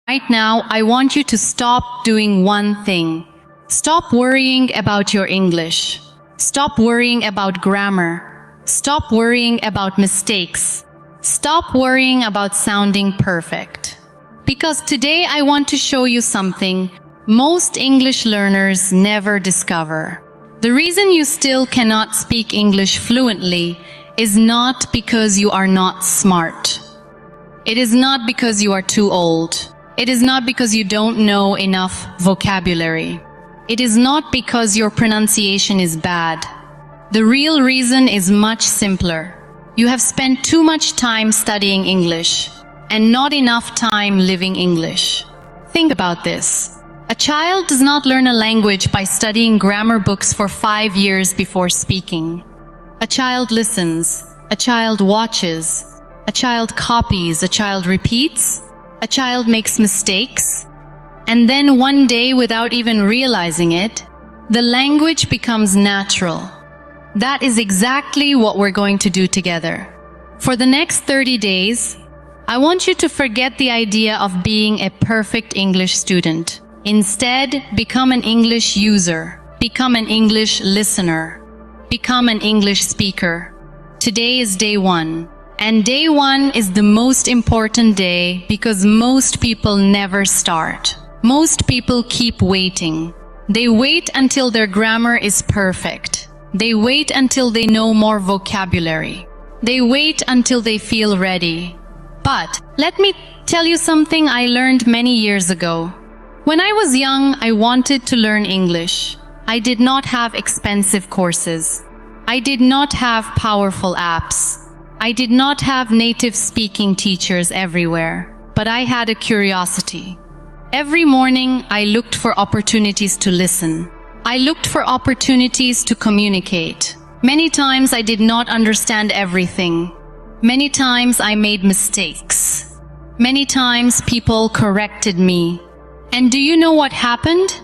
Right now, I want you to stop doing one thing. Stop worrying about your English. Stop worrying about grammar. Stop worrying about mistakes. Stop worrying about sounding perfect. Because today I want to show you something most English learners never discover. The reason you still cannot speak English fluently is not because you are not smart. It is not because you are too old. It is not because you don't know enough vocabulary. It is not because your pronunciation is bad. The real reason is much simpler. You have spent too much time studying English and not enough time living English. Think about this. A child does not learn a language by studying grammar books for 5 years before speaking. A child listens. A child watches. A child copies. A child repeats. A child makes mistakes, and then one day, without even realizing it, the language becomes natural. That is exactly what we're going to do together. For the next 30 days, I want you to forget the idea of being a perfect English student. Instead, become an English user, become an English listener, become an English speaker. Today is day 1. And day 1 is the most important day because most people never start. Most people keep waiting. They wait until their grammar is perfect. They wait until they know more vocabulary. They wait until they feel ready. But let me tell you something I learned many years ago. When I was young, I wanted to learn English. I did not have expensive courses. I did not have powerful apps. I did not have native speaking teachers everywhere, but I had a curiosity. Every morning, I looked for opportunities to listen. I looked for opportunities to communicate. Many times I did not understand everything. Many times I made mistakes. Many times people corrected me. And do you know what happened?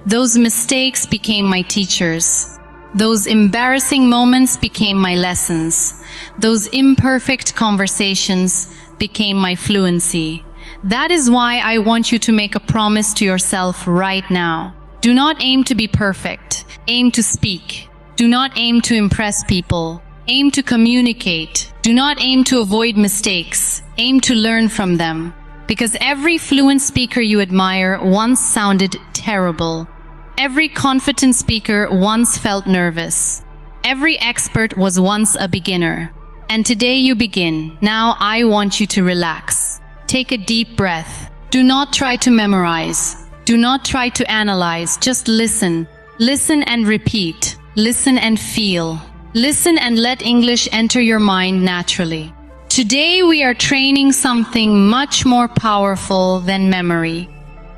Those mistakes became my teachers. Those embarrassing moments became my lessons. Those imperfect conversations became my fluency. That is why I want you to make a promise to yourself right now. Do not aim to be perfect. Aim to speak. Do not aim to impress people. Aim to communicate. Do not aim to avoid mistakes. Aim to learn from them. Because every fluent speaker you admire once sounded terrible. Every confident speaker once felt nervous. Every expert was once a beginner. And today you begin. Now I want you to relax. Take a deep breath. Do not try to memorize. Do not try to analyze. Just listen. Listen and repeat. Listen and feel. Listen and let English enter your mind naturally. Today we are training something much more powerful than memory.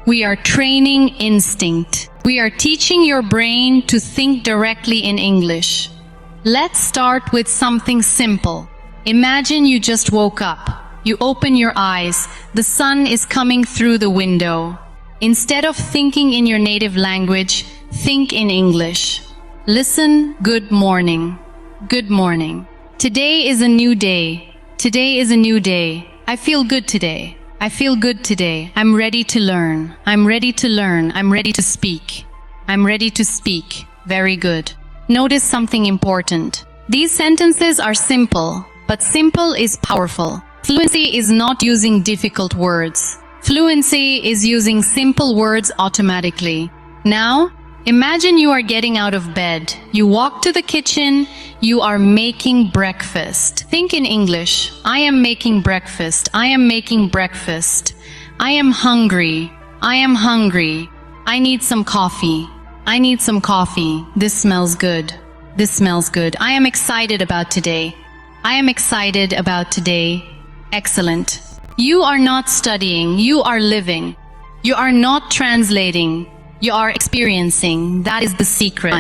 We are training instinct. We are teaching your brain to think directly in English. Let's start with something simple. Imagine you just woke up. You open your eyes. The sun is coming through the window. Instead of thinking in your native language, think in English. Listen, good morning. Good morning. Today is a new day. Today is a new day. I feel good today. I feel good today. I'm ready to learn. I'm ready to learn. I'm ready to speak. I'm ready to speak. Very good. Notice something important. These sentences are simple, but simple is powerful. Fluency is not using difficult words. Fluency is using simple words automatically. Now, imagine you are getting out of bed. You walk to the kitchen. You are making breakfast. Think in English. I am making breakfast. I am making breakfast. I am hungry. I am hungry. I need some coffee. I need some coffee. This smells good. This smells good. I am excited about today. I am excited about today. Excellent. You are not studying. You are living. You are not translating. You are experiencing. That is the secret.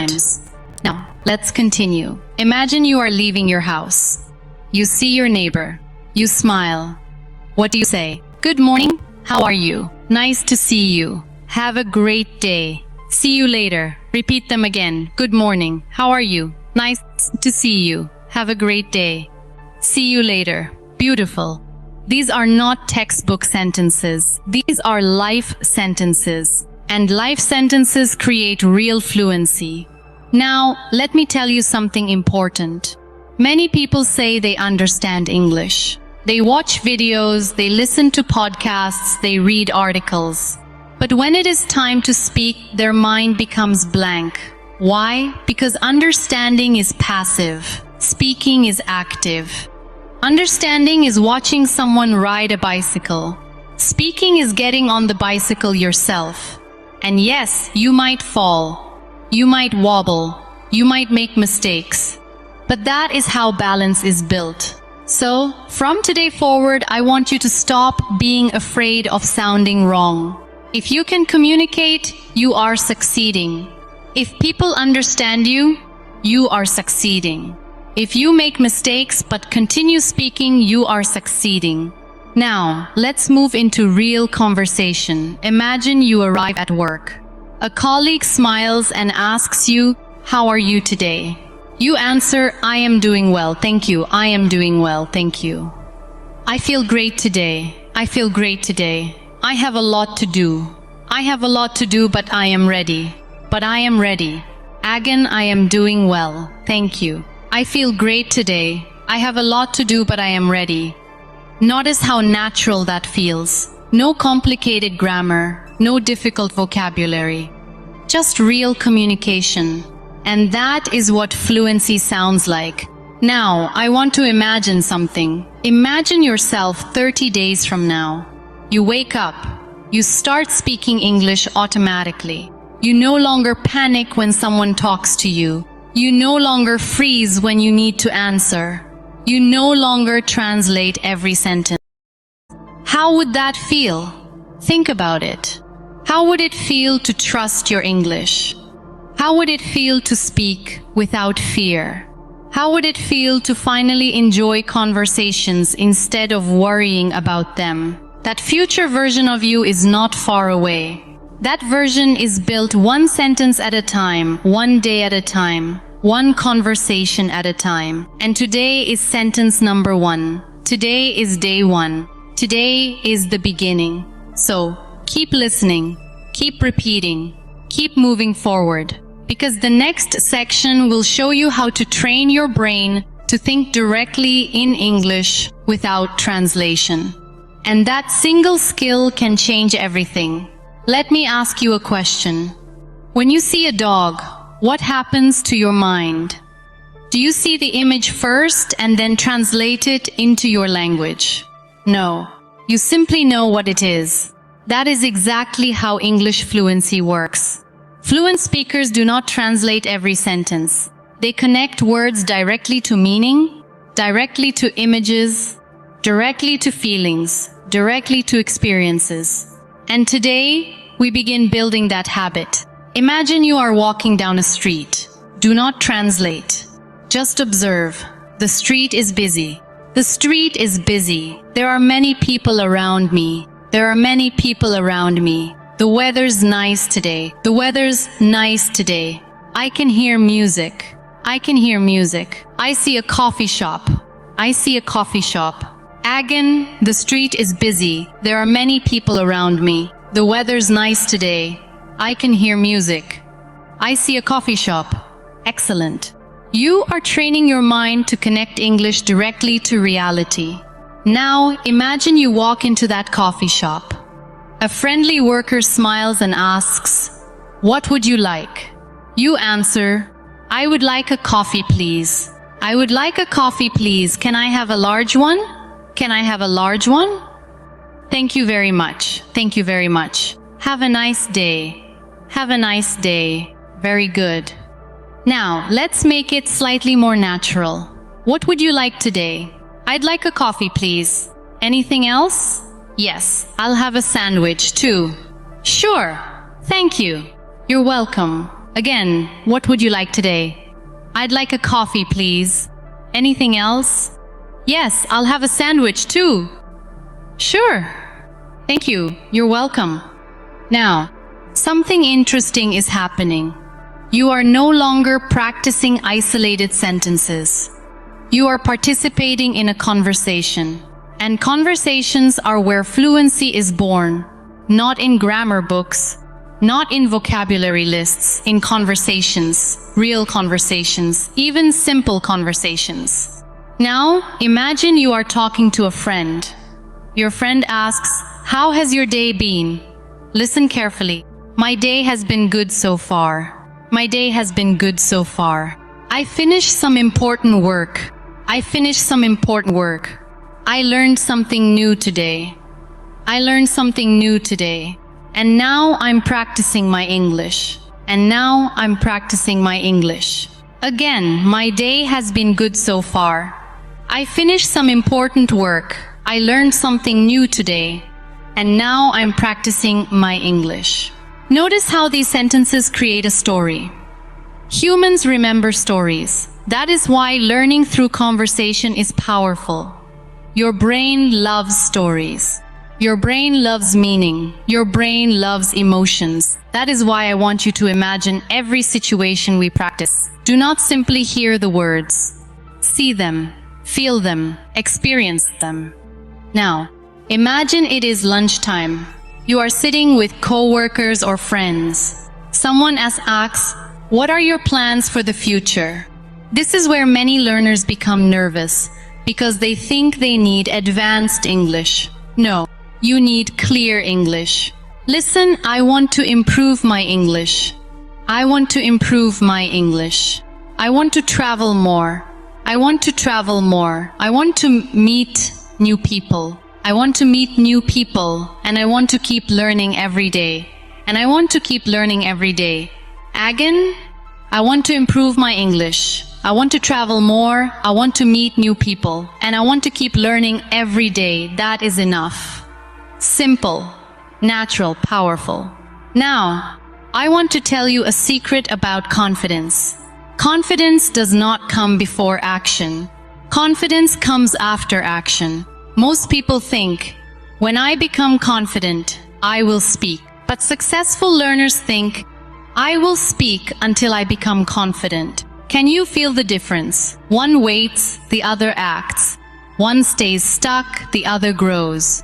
Now, let's continue. Imagine you are leaving your house. You see your neighbor. You smile. What do you say? Good morning. How are you? Nice to see you. Have a great day. See you later. Repeat them again. Good morning. How are you? Nice to see you. Have a great day. See you later. Beautiful. These are not textbook sentences. These are life sentences. And life sentences create real fluency. Now, let me tell you something important. Many people say they understand English. They watch videos, they listen to podcasts, they read articles. But when it is time to speak, their mind becomes blank. Why? Because understanding is passive. Speaking is active. Understanding is watching someone ride a bicycle. Speaking is getting on the bicycle yourself. And yes, you might fall. You might wobble. You might make mistakes. But that is how balance is built. So, from today forward, I want you to stop being afraid of sounding wrong. If you can communicate, you are succeeding. If people understand you, you are succeeding. If you make mistakes but continue speaking, you are succeeding. Now, let's move into real conversation. Imagine you arrive at work. A colleague smiles and asks you, "How are you today?" You answer, "I am doing well, thank you. I am doing well, thank you. I feel great today. I feel great today. I have a lot to do. I have a lot to do, but I am ready. But I am ready. Again, I am doing well, thank you. I feel great today. I have a lot to do, but I am ready." Notice how natural that feels. No complicated grammar, no difficult vocabulary. Just real communication. And that is what fluency sounds like. Now, I want to imagine something. Imagine yourself 30 days from now. You wake up. You start speaking English automatically. You no longer panic when someone talks to you. You no longer freeze when you need to answer. You no longer translate every sentence. How would that feel? Think about it. How would it feel to trust your English? How would it feel to speak without fear? How would it feel to finally enjoy conversations instead of worrying about them? That future version of you is not far away. That version is built one sentence at a time, one day at a time, one conversation at a time. And today is sentence number 1. Today is day 1. Today is the beginning. So, keep listening, keep repeating, keep moving forward. Because the next section will show you how to train your brain to think directly in English without translation. And that single skill can change everything. Let me ask you a question. When you see a dog, what happens to your mind? Do you see the image first and then translate it into your language? No. You simply know what it is. That is exactly how English fluency works. Fluent speakers do not translate every sentence. They connect words directly to meaning, directly to images, directly to feelings, directly to experiences. And today, we begin building that habit. Imagine you are walking down a street. Do not translate. Just observe. The street is busy. The street is busy. There are many people around me. There are many people around me. The weather's nice today. The weather's nice today. I can hear music. I can hear music. I see a coffee shop. I see a coffee shop. Again, the street is busy. There are many people around me. The weather's nice today. I can hear music. I see a coffee shop. Excellent. You are training your mind to connect English directly to reality. Now, imagine you walk into that coffee shop. A friendly worker smiles and asks, "What would you like?" You answer, "I would like a coffee, please. I would like a coffee, please. Can I have a large one? Can I have a large one? Thank you very much. Thank you very much. Have a nice day. Have a nice day. Very good." Now, let's make it slightly more natural. What would you like today? I'd like a coffee, please. Anything else? Yes, I'll have a sandwich too. Sure. Thank you. You're welcome. Again, what would you like today? I'd like a coffee, please. Anything else? Yes, I'll have a sandwich too. Sure. Thank you. You're welcome. Now, something interesting is happening. You are no longer practicing isolated sentences. You are participating in a conversation. And conversations are where fluency is born, not in grammar books, not in vocabulary lists, in conversations, real conversations, even simple conversations. Now, imagine you are talking to a friend. Your friend asks, "How has your day been?" Listen carefully. "My day has been good so far. My day has been good so far. I finished some important work. I finished some important work. I learned something new today. I learned something new today. And now I'm practicing my English. And now I'm practicing my English. Again, my day has been good so far. I finished some important work. I learned something new today. And now I'm practicing my English." Notice how these sentences create a story. Humans remember stories. That is why learning through conversation is powerful. Your brain loves stories. Your brain loves meaning. Your brain loves emotions. That is why I want you to imagine every situation we practice. Do not simply hear the words. See them, feel them, experience them. Now, imagine it is lunchtime. You are sitting with co-workers or friends. Someone asks, "What are your plans for the future?" This is where many learners become nervous because they think they need advanced English. No, you need clear English. Listen, "I want to improve my English. I want to improve my English. I want to travel more. I want to travel more. I want to meet new people. I want to meet new people, and I want to keep learning every day. And I want to keep learning every day. Again, I want to improve my English. I want to travel more. I want to meet new people. And I want to keep learning every day." That is enough. Simple, natural, powerful. Now, I want to tell you a secret about confidence. Confidence does not come before action. Confidence comes after action. Most people think, "When I become confident, I will speak." But successful learners think, "I will speak until I become confident." Can you feel the difference? One waits, the other acts. One stays stuck, the other grows.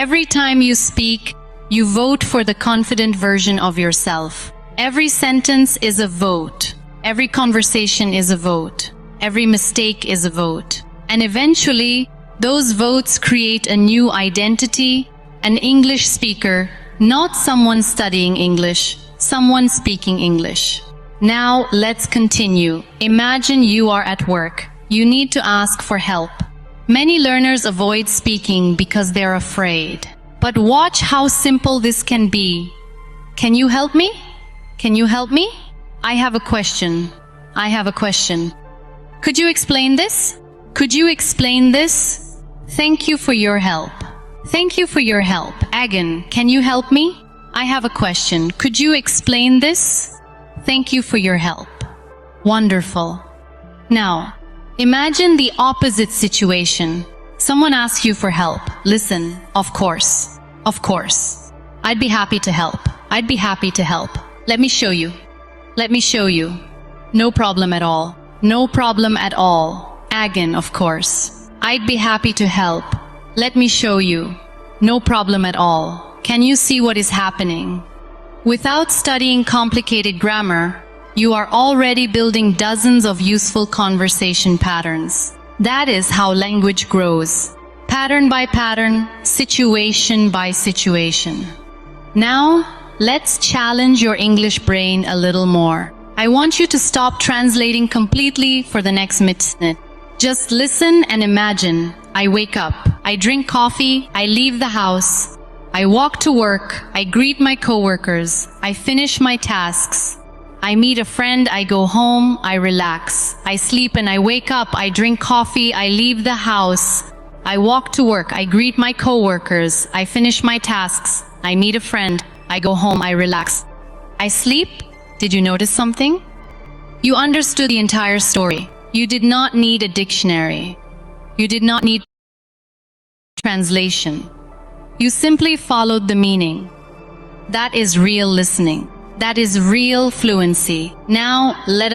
Every time you speak, you vote for the confident version of yourself. Every sentence is a vote. Every conversation is a vote. Every mistake is a vote. And eventually, those votes create a new identity, an English speaker, not someone studying English, someone speaking English. Now, let's continue. Imagine you are at work. You need to ask for help. Many learners avoid speaking because they're afraid. But watch how simple this can be. "Can you help me? Can you help me? I have a question. I have a question. Could you explain this? Could you explain this? Thank you for your help. Thank you for your help. Again, can you help me? I have a question. Could you explain this? Thank you for your help." Wonderful. Now, imagine the opposite situation. Someone asks you for help. Listen, of course. Of course. I'd be happy to help. I'd be happy to help. Let me show you. Let me show you. No problem at all. No problem at all. Again, of course. I'd be happy to help. Let me show you. No problem at all. Can you see what is happening? Without studying complicated grammar, you are already building dozens of useful conversation patterns. That is how language grows. Pattern by pattern, situation by situation. Now, let's challenge your English brain a little more. I want you to stop translating completely for the next minute. Just listen and imagine. I wake up, I drink coffee, I leave the house, I walk to work, I greet my coworkers, I finish my tasks, I meet a friend, I go home, I relax, I sleep and I wake up, I drink coffee, I leave the house, I walk to work, I greet my coworkers, I finish my tasks, I meet a friend, I go home, I relax. I sleep? Did you notice something? You understood the entire story. You did not need a dictionary. You did not need translation. You simply followed the meaning. That is real listening. That is real fluency. Now, let